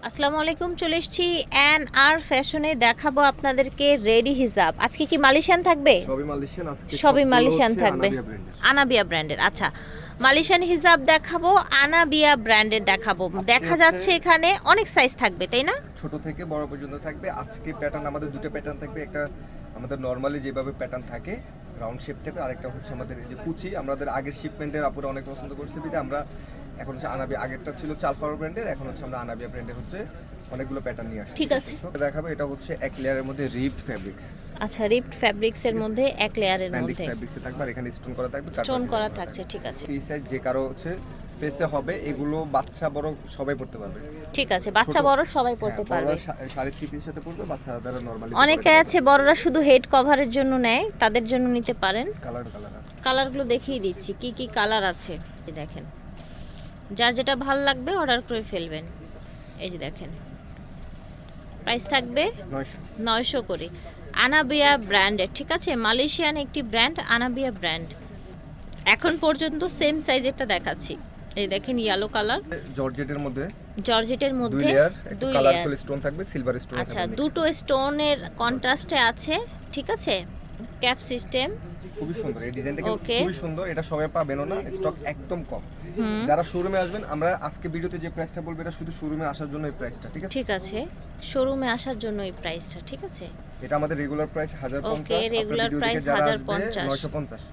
আসসালামু আলাইকুম, চলে এসেছি এন আর ফ্যাশনে দেখাবো আপনাদেরকে রেডি হিজাব। আজকে কি মালয়েশিয়ান থাকবে? সবই মালয়েশিয়ান থাকবে, আনাবিয়া ব্র্যান্ডের। আচ্ছা, মালয়েশিয়ান হিজাব দেখাবো, আনাবিয়া ব্র্যান্ডের দেখাবো। দেখা যাচ্ছে এখানে অনেক সাইজ থাকবে, তাই না? ছোট থেকে বড় পর্যন্ত থাকবে। আজকে প্যাটার্ন আমাদের দুটো প্যাটার্ন থাকবে। একটা আমাদের নরমালি যেভাবে প্যাটার্ন থাকে রাউন্ড শেপ টাইপের, আরেকটা হচ্ছে আমাদের এই যে কুচি। আমাদের আগের শিপমেন্টের আপুরা অনেক পছন্দ করছে বিধে আমরা এখন হচ্ছে আনাবিয়া, আগেরটা ছিল চালফার ব্র্যান্ডের, এখন হচ্ছে আমরা আনাবিয়া ব্র্যান্ডের হচ্ছে অনেকগুলো প্যাটার্ন নিয়ে আসছি। ঠিক আছে, দেখাবো। এটা হচ্ছে এক লেয়ারের মধ্যে রিপড ফেব্রিক্স। আচ্ছা, রিপড ফেব্রিক্স এর মধ্যে এক লেয়ারের মধ্যে ফেব্রিক্সে থাকবে, আর এখানে স্টোন করা থাকবে, স্টোন করা থাকছে। ঠিক আছে, এই সাইজ যে কারো হচ্ছে ফেসে হবে, এগুলো বাচ্চা বড় সবাই পড়তে পারবে। ঠিক আছে, বাচ্চা বড় সবাই পড়তে পারবে। শাড়ির চিপির সাথে পড়বে, বাচ্চাদের নরমালি। অনেকে আছে বড়রা শুধু হেড কভারের জন্য নেয়, তাদের জন্য নিতে পারেন। কালার আছে, কালারগুলো দেখিয়ে দিচ্ছি কি কি কালার আছে। এই দেখেন, যার যেটা ভালো লাগবে অর্ডার করে ফেলবেন। এই যে দেখেন, প্রাইস থাকবে 900 করে। আনাবিয়া ব্র্যান্ডের, ঠিক আছে, মালয়েশিয়ান একটি ব্র্যান্ড, আনাবিয়া ব্র্যান্ড। এখন পর্যন্ত সেম সাইজেরটা দেখাচ্ছি। এই দেখেন, ইয়েলো কালার, জর্জেটের মধ্যে, জর্জেটের মধ্যে দুই লেয়ার কালারফুল স্টোন থাকবে, সিলভার স্টোন। আচ্ছা, দুটো স্টোনের কন্ট্রাস্টে আছে, ঠিক আছে। ক্যাপ সিস্টেম, খুবই সুন্দর এই ডিজাইনটা, কিন্তু খুবই সুন্দর। এটা সবাই পাবেন না, স্টক একদম কম। যারা শোরুমে আসবেন, আমরা আজকে ভিডিওতে যে প্রাইসটা বলবো এটা শুধু শোরুমে আসার জন্য এই প্রাইসটা, ঠিক আছে? ঠিক আছে, শোরুমে আসার জন্য এই প্রাইসটা, ঠিক আছে। এটা আমাদের রেগুলার প্রাইস 1050। ওকে, রেগুলার প্রাইস 1050, 950।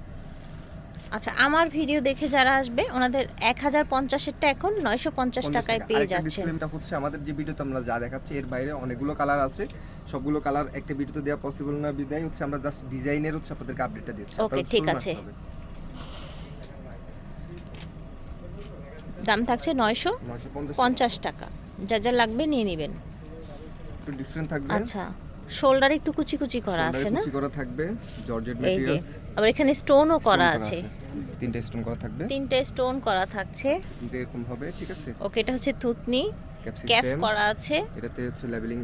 আচ্ছা, আমার ভিডিও দেখে যারা আসবে ওনাদের 1050 এরটা এখন 950 টাকায় পেয়ে যাচ্ছেন। ডিসপ্লেটা হচ্ছে আমাদের যে ভিডিওতে আমরা যা দেখাচ্ছি এর বাইরে অনেকগুলো কালার আছে, সবগুলো কালার একটা ভিডিওতে দেওয়া পসিবল না বিদায় হচ্ছে আমরা জাস্ট ডিজাইনের হচ্ছে আপনাদেরকে আপডেটটা দিচ্ছি। ওকে, ঠিক আছে। দাম থাকছে 950 টাকা। যা যা লাগবে নিয়ে নেবেন। একটু ডিফারেন্ট থাকবে। আচ্ছা, শোল্ডার একটু কুচি কুচি করা আছে না? কুচি করা থাকবে, জর্জেট এই যে, ম্যাটেরিয়ালস। আবার এখানে স্টোনও করা আছে, তিনটে স্টোন করা থাকবে, তিনটে স্টোন করা থাকছে। এরকম হবে, ঠিক আছে। ওকে, এটা হচ্ছে থুতনি, ক্যাপ করা আছে, এটাতে হচ্ছে লেভেলিং,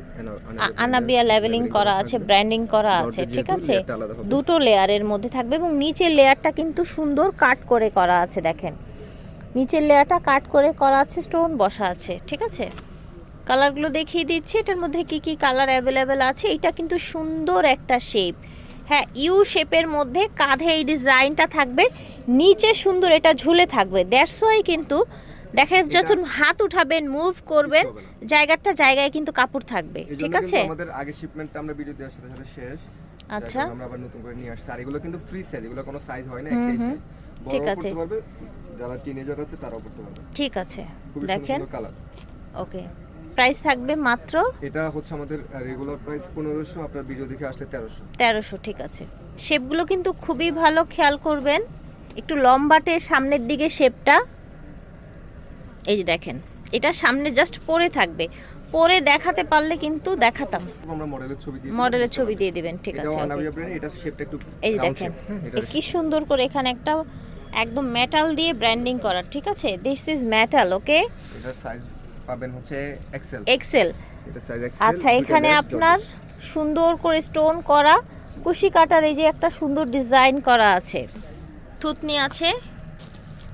আনাবিয়া লেভেলিং করা আছে, ব্র্যান্ডিং করা আছে, ঠিক আছে। দুটো লেয়ারের মধ্যে থাকবে এবং নিচের লেয়ারটা কিন্তু সুন্দর কাট করে করা আছে। দেখেন, নিচের লেয়ারটা কাট করে করা আছে, স্টোন বসা আছে, ঠিক আছে। কালারগুলো দেখিয়ে দিচ্ছি, এটার মধ্যে কি কি কালার অ্যাভেলেবেল আছে। এটা কিন্তু সুন্দর একটা শেপ, হ্যাঁ, ইউ শেপের মধ্যে কাঁধে এই ডিজাইনটা থাকবে, নিচে সুন্দর এটা ঝুলে থাকবে। দ্যাটস ওয়াই কিন্তু দেখেন, যখন হাত উঠাবেন, মুভ করবেন, জায়গায় কিন্তু কাপড় থাকবে, ঠিক আছে। আমাদের আগে শিপমেন্টটা আমরা ভিডিওতে আসার সাথে শেষ। আচ্ছা, আমরা আবার নতুন করে নিয়ে আসছি। আর এগুলো কিন্তু ফ্রি সাইজ, এগুলো কোনো সাইজ হয় না, একটাই সাইজ। ঠিক আছে, পড়তে পারবে, যারা টিনেজার আছে তারাও পড়তে পারবে, ঠিক আছে। দেখেন, কালার। ওকে, প্রাইস থাকবে মাত্র, এটা হচ্ছে আমাদের রেগুলার প্রাইস 1500, আপনার ভিডিও দেখে আসলে 1300, ঠিক আছে। শেপগুলো কিন্তু খুবই ভালো, খেয়াল করবেন, একটু লম্বাটে সামনের দিকে শেপটা। এই যে দেখেন, এটা সামনে জাস্ট পরে থাকবে, পরে দেখাতে পারলে কিন্তু দেখাতাম। আমরা মডেলের ছবি দিয়ে দিবেন, ঠিক আছে। এটার শেপটা একটু, এই যে দেখেন, কি সুন্দর করে এখানে একটা একদম মেটাল দিয়ে ব্র্যান্ডিং করা, ঠিক আছে। দিস ইজ মেটাল, ওকে। এটার সাইজ পাবেন হচ্ছে এক্সেল। এটা সাইজ এক্সেল। আচ্ছা, এখানে আপনার সুন্দর করে স্টোন করা, কুশি কাটার এই যে একটা সুন্দর ডিজাইন করা আছে, থুতনি আছে,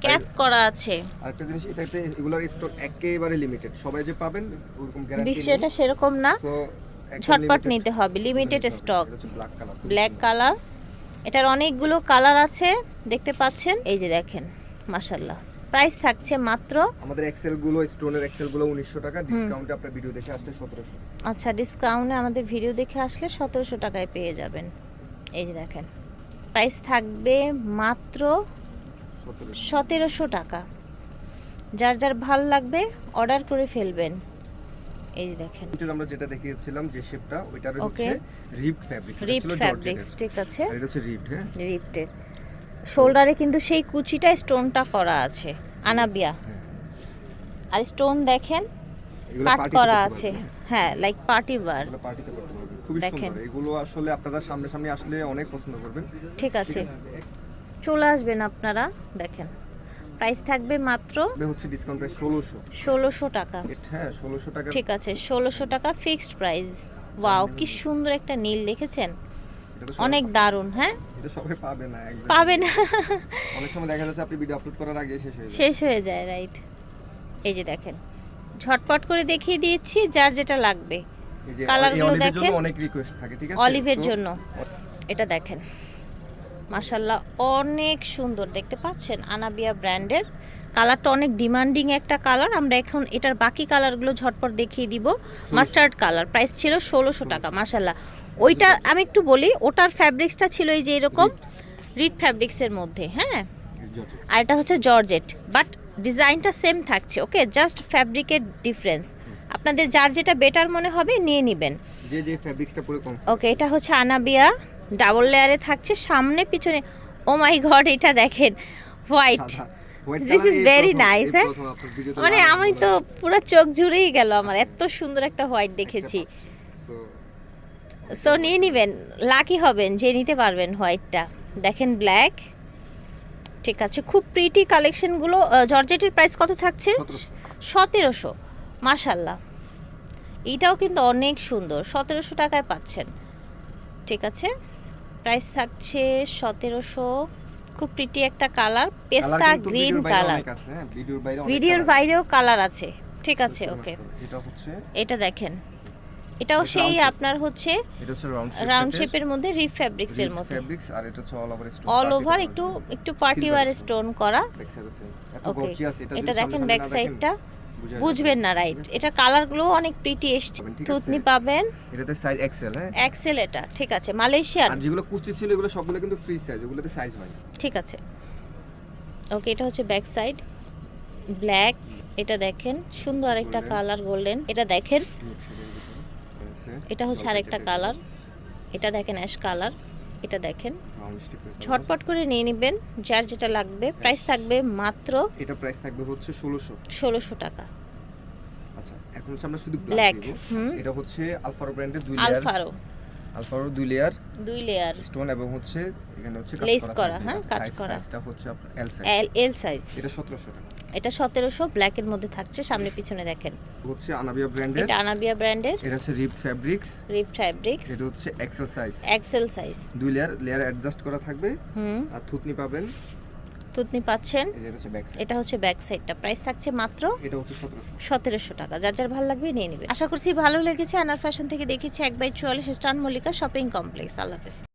ক্যাপ করা আছে। আরেকটা জিনিস, এটাতে এগুলার স্টক একেবারে লিমিটেড, সবাই যে পাবেন ওরকম গ্যারান্টি নেই। বিষয়টা সেরকম না, ঝটপট নিতে হবে, লিমিটেড স্টক। ব্ল্যাক কালার, এটার অনেকগুলো কালার আছে, দেখতে পাচ্ছেন। এই যে দেখেন, মাশাআল্লাহ। প্রাইস থাকছে মাত্র, আমাদের এক্সেল গুলো, স্টোনের এক্সেল গুলো 1900 টাকা, ডিসকাউন্টে আপনার ভিডিও দেখে আসলে 1700। আচ্ছা, ডিসকাউন্টে আমাদের ভিডিও দেখে আসলে 1700 টাকায় পেয়ে যাবেন। এই যে দেখেন, প্রাইস থাকবে মাত্র 1700 টাকা। যার যার ভাল লাগবে অর্ডার করে ফেলবেন। এই যে দেখেন, আমরা যেটা দেখিয়েছিলাম যে শেপটা, ওইটার হচ্ছে রিপড ফেব্রিক, রিপড ফেব্রিক্স, ঠিক আছে। আর এটা হচ্ছে রিপড, হ্যাঁ, রিপডের। শোল্ডারে কিন্তু সেই কুচিটা স্টোনটা করা আছে, আনাবিয়া। আর স্টোন দেখেন কাট করা আছে, হ্যাঁ, লাইক পার্টি ওয়্যার। এগুলো পার্টিতে করতে পারবেন, খুবই সুন্দর। এগুলো আসলে আপনারা সামনে আসলে অনেক পছন্দ করবেন, ঠিক আছে। চলে আসবেন আপনারা, দেখেন। প্রাইস থাকবে মাত্র, হচ্ছে ডিসকাউন্ট প্রাইস 1600 টাকা, হ্যাঁ 1600 টাকা, ঠিক আছে। 1600 টাকা ফিক্সড প্রাইস। ওয়াও, কি সুন্দর একটা নীল, দেখেছেন? অনেক দারুণ, হ্যাঁ, এটা সবাই পাবে না। অনেক সময় দেখা যাচ্ছে আপনি ভিডিও আপলোড করার আগে শেষ হয়ে যায়, রাইট। এই যে দেখেন, ঝটপট করে দেখিয়ে দিচ্ছি যার যেটা লাগবে। এই যে কালারগুলো অলিভের জন্য দেখেন। অনেক রিকোয়েস্ট থাকে, ঠিক আছে? অলিভের তো জন্য এটা দেখেন, মাশাল্লাহ অনেক সুন্দর দেখতে পাচ্ছেন, আনাবিয়া ব্র্যান্ডের। কালারটা অনেক ডিমান্ডিং একটা কালার। আমরা এখন এটার বাকি কালারগুলো ঝটপট দেখিয়ে দিব। মাস্টার্ড কালার, প্রাইস ছিল 1600 টাকা। মাশাল্লাহ, ওইটা আমি একটু বলি, ওটার ফ্যাব্রিক্সটা ছিল এই যে এরকম রিড ফ্যাব্রিক্সের মধ্যে, হ্যাঁ। আর এটা হচ্ছে জর্জেট, বাট ডিজাইনটা সেম থাকছে, ওকে, জাস্ট ফ্যাব্রিকের ডিফারেন্স। আপনাদের যার যেটা বেটার মনে হবে নিয়ে নেবেন। যে যে ফ্যাব্রিক্সটা পুরো কম। ওকে, এটা হচ্ছে আনাবিয়া, ডাবল লেয়ারে থাকছে, সামনে পিছনে। ও মাই গড, এটা দেখেন white, this is very nice. হ্যাঁ, মানে আমি তো পুরো চোখ জুড়েই গেল আমার, এত সুন্দর একটা হোয়াইট দেখেছি। সো নিয়ে নেবেন, লাকি হবেন যে নিতে পারবেন হোয়াইটটা। দেখেন ব্ল্যাক, ঠিক আছে, খুব প্রিটি কালেকশনগুলো। জর্জেটের প্রাইস কত থাকছে? 1700। মাশাল্লাহ, এইটাও কিন্তু অনেক সুন্দর, 1700 টাকায় পাচ্ছেন, ঠিক আছে। প্রাইস থাকছে 1700। খুব প্রিটি একটা কালার, পেস্তা গ্রিন কালার। ভিডিওর বাইরেও কালার আছে, ঠিক আছে, ওকে। এটা দেখেন, এটাও সেই আপনার হচ্ছে রাউন্ড শেপের মধ্যে রিপ ফ্যাব্রিক্সের মধ্যে, ফ্যাব্রিক্স, আর এটা হচ্ছে অল ওভার একটু পার্টি ওয়্যার স্টোন করা। ওকে, এটা দেখেন ব্যাক সাইডটা, বুঝবেন না, রাইট। এটা কালারগুলো অনেক প্রিটি এসছে। থুতনি পাবেন, এটাতে সাইজ এক্সেল, হ্যাঁ এক্সেল। এটা ঠিক আছে, মালয়েশিয়ান। আর যেগুলো কুচি ছিল এগুলো সবগুলো কিন্তু ফ্রি সাইজ, ওগুলোতে সাইজ হয়। ঠিক আছে, ওকে। এটা হচ্ছে ব্যাক সাইড, ব্ল্যাক। এটা দেখেন সুন্দর একটা কালার, গোল্ডেন। এটা দেখেন, এটা হচ্ছে আরেকটা কালার। এটা দেখেন অ্যাশ কালার। এটা দেখেন, ঝটপট করে নিয়ে নেবেন যার যেটা লাগবে। প্রাইস থাকবে মাত্র, এটা প্রাইস থাকবে হচ্ছে 1600 টাকা। আচ্ছা, এখন হচ্ছে আমরা শুধু ব্ল্যাক। এটা হচ্ছে আলফারো ব্র্যান্ডের 2 লেয়ার, আলফারো 2 লেয়ার স্টোন, এবং হচ্ছে এখানে হচ্ছে লেস করা, হ্যাঁ, কাজ করা। সাইজটা হচ্ছে আপনার এল সাইজ। এটা 1700 টাকা। এটা 1700, ব্ল্যাকের মধ্যে থাকছে, সামনে পিছনে দেখেন। হচ্ছে আনাবিয়া ব্র্যান্ডের, এটা আনাবিয়া ব্র্যান্ডের, এটা হচ্ছে রিপ ফ্যাব্রিক্স। এটা হচ্ছে এক্সেল সাইজ। 2 লেয়ার অ্যাডজাস্ট করা থাকবে। আর থুতনি পাবেন, থুতনি পাচ্ছেন। এটা হচ্ছে ব্যাক সাইডটা। প্রাইস থাকছে মাত্র, এটা হচ্ছে 1700 টাকা। যার যার ভালো লাগবে নিয়ে নেবে। আশা করছি ভালো লেগেছে। আনার ফ্যাশন থেকে দেখেছি 1/44 স্টান মল্লিকা শপিং কমপ্লেক্স। আল্লাহ হাফেজ।